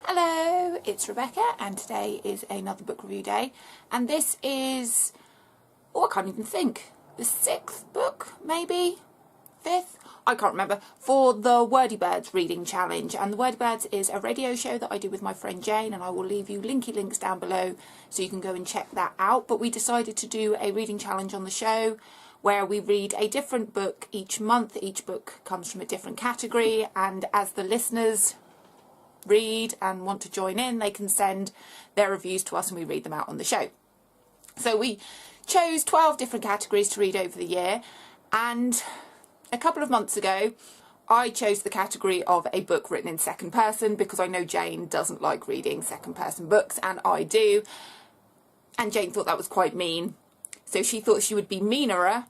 Hello, it's Rebecca and today is another book review day, and this is, I can't even think, the 6th book, maybe? 5th? I can't remember, for the Wordy Birds reading challenge. And the Wordy Birds is a radio show that I do with my friend Jane, and I will leave you linky links down below so you can go and check that out. But we decided to do a reading challenge on the show where we read a different book each month. Each book comes from a different category, and as the listeners read and want to join in, they can send their reviews to us and we read them out on the show. So we chose 12 different categories to read over the year, and a couple of months ago I chose the category of a book written in second person because I know Jane doesn't like reading second person books and I do, and Jane thought that was quite mean, so she thought she would be meaner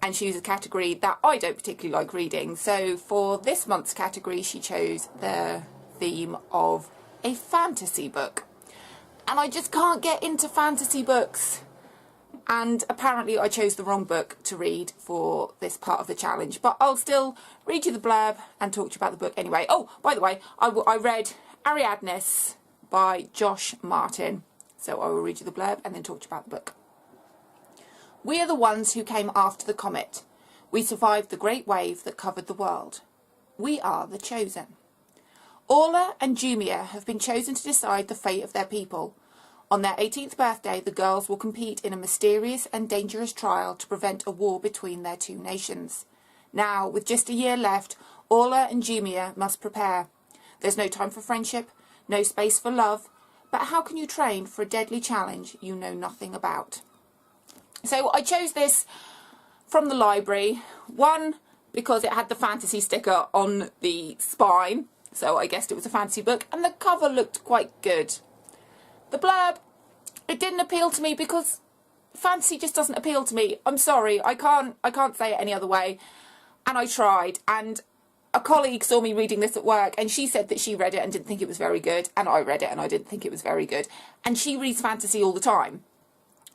and choose a category that I don't particularly like reading. So for this month's category she chose the theme of a fantasy book, and I just can't get into fantasy books, and apparently I chose the wrong book to read for this part of the challenge, but I'll still read you the blurb and talk to you about the book anyway. Oh, by the way, I read Ariadnis by Josh Martin, so I will read you the blurb and then talk to you about the book. We are the ones who came after the comet. We survived the great wave that covered the world. We are the chosen. Orla and Jumia have been chosen to decide the fate of their people. On their 18th birthday, the girls will compete in a mysterious and dangerous trial to prevent a war between their two nations. Now, with just a year left, Orla and Jumia must prepare. There's no time for friendship, no space for love, but how can you train for a deadly challenge you know nothing about? So I chose this from the library, one, because it had the fantasy sticker on the spine, so I guessed it was a fantasy book, and the cover looked quite good. The blurb, it didn't appeal to me because fantasy just doesn't appeal to me. I'm sorry, I can't say it any other way. And I tried, and a colleague saw me reading this at work and she said that she read it and didn't think it was very good, and I read it and I didn't think it was very good. And she reads fantasy all the time.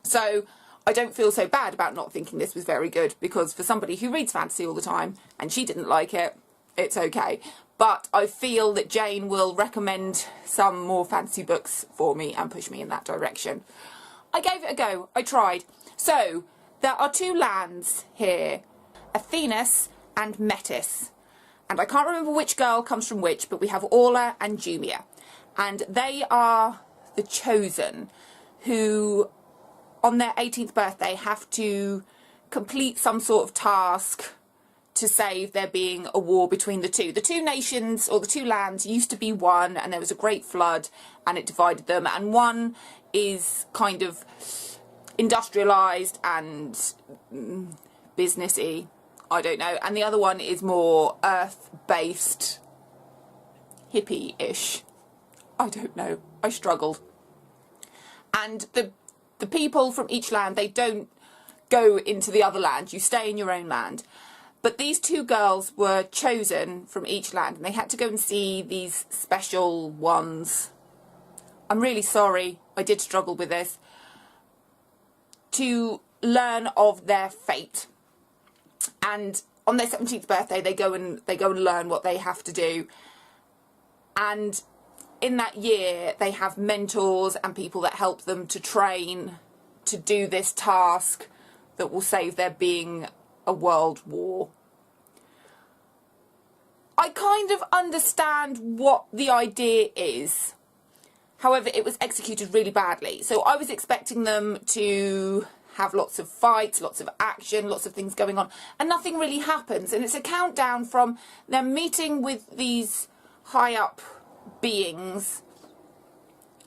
So I don't feel so bad about not thinking this was very good, because for somebody who reads fantasy all the time and she didn't like it, it's okay. But I feel that Jane will recommend some more fantasy books for me and push me in that direction. I gave it a go. I tried. So, there are two lands here, Athenas and Metis. And I can't remember which girl comes from which, but we have Orla and Jumia. And they are the chosen, who on their 18th birthday have to complete some sort of task to save there being a war between the two. The two nations, or the two lands, used to be one, and there was a great flood and it divided them, and one is kind of industrialised and businessy, I don't know, and the other one is more earth-based, hippie-ish. I don't know, I struggled. And the people from each land, they don't go into the other land, you stay in your own land. But these two girls were chosen from each land, and they had to go and see these special ones. I'm really sorry, I did struggle with this. To learn of their fate. And on their 17th birthday, they go and learn what they have to do. And in that year, they have mentors and people that help them to train to do this task that will save there being a world war. I kind of understand what the idea is. However, it was executed really badly. So I was expecting them to have lots of fights, lots of action, lots of things going on, and nothing really happens. And it's a countdown from them meeting with these high up beings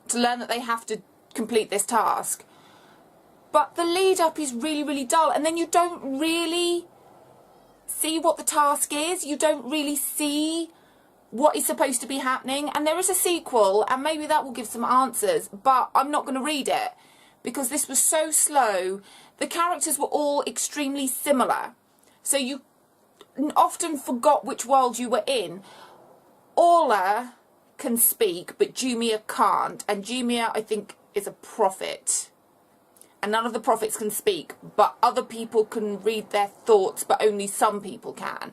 to learn that they have to complete this task. But the lead up is really, really dull, and then you don't really see what the task is. You don't really see what is supposed to be happening. And there is a sequel, and maybe that will give some answers, but I'm not going to read it because this was so slow. The characters were all extremely similar, so you often forgot which world you were in. Orla can speak, but Jumia can't, and Jumia, I think, is a prophet. And none of the prophets can speak, but other people can read their thoughts, but only some people can.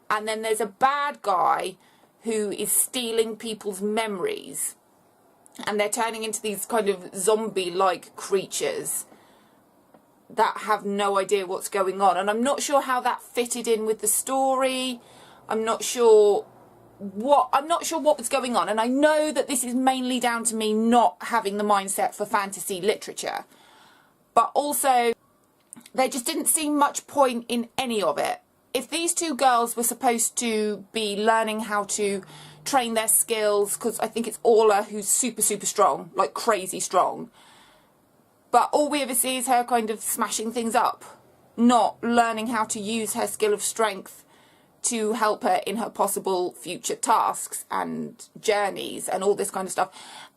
And then there's a bad guy who is stealing people's memories, and they're turning into these kind of zombie-like creatures that have no idea what's going on. And I'm not sure how that fitted in with the story. I'm not sure what was going on. And I know that this is mainly down to me not having the mindset for fantasy literature. But also, there just didn't seem much point in any of it. If these two girls were supposed to be learning how to train their skills, because I think it's Orla who's super, super strong, like crazy strong, but all we ever see is her kind of smashing things up, not learning how to use her skill of strength to help her in her possible future tasks and journeys and all this kind of stuff.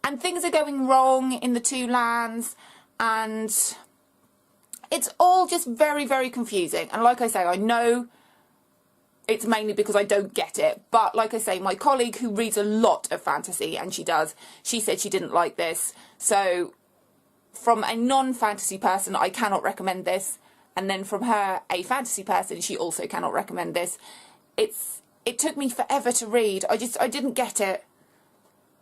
And things are going wrong in the two lands, and it's all just very, very confusing. And like I say, I know it's mainly because I don't get it. But like I say, my colleague who reads a lot of fantasy, and she said she didn't like this. So from a non-fantasy person, I cannot recommend this. And then from her, a fantasy person, she also cannot recommend this. It took me forever to read. I didn't get it.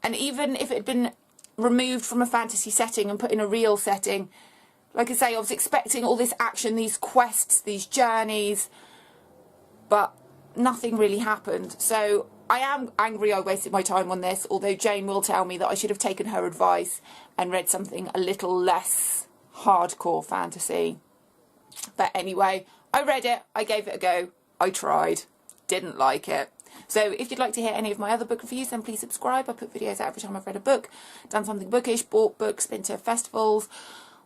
And even if it had been removed from a fantasy setting and put in a real setting, like I say, I was expecting all this action, these quests, these journeys, but nothing really happened. So I am angry I wasted my time on this, although Jane will tell me that I should have taken her advice and read something a little less hardcore fantasy. But anyway, I read it, I gave it a go, I tried, didn't like it. So if you'd like to hear any of my other book reviews, then please subscribe. I put videos out every time I've read a book, done something bookish, bought books, been to festivals,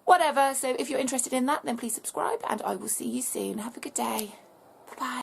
whatever. So if you're interested in that, then please subscribe, and I will see you soon. Have a good day. Bye-bye.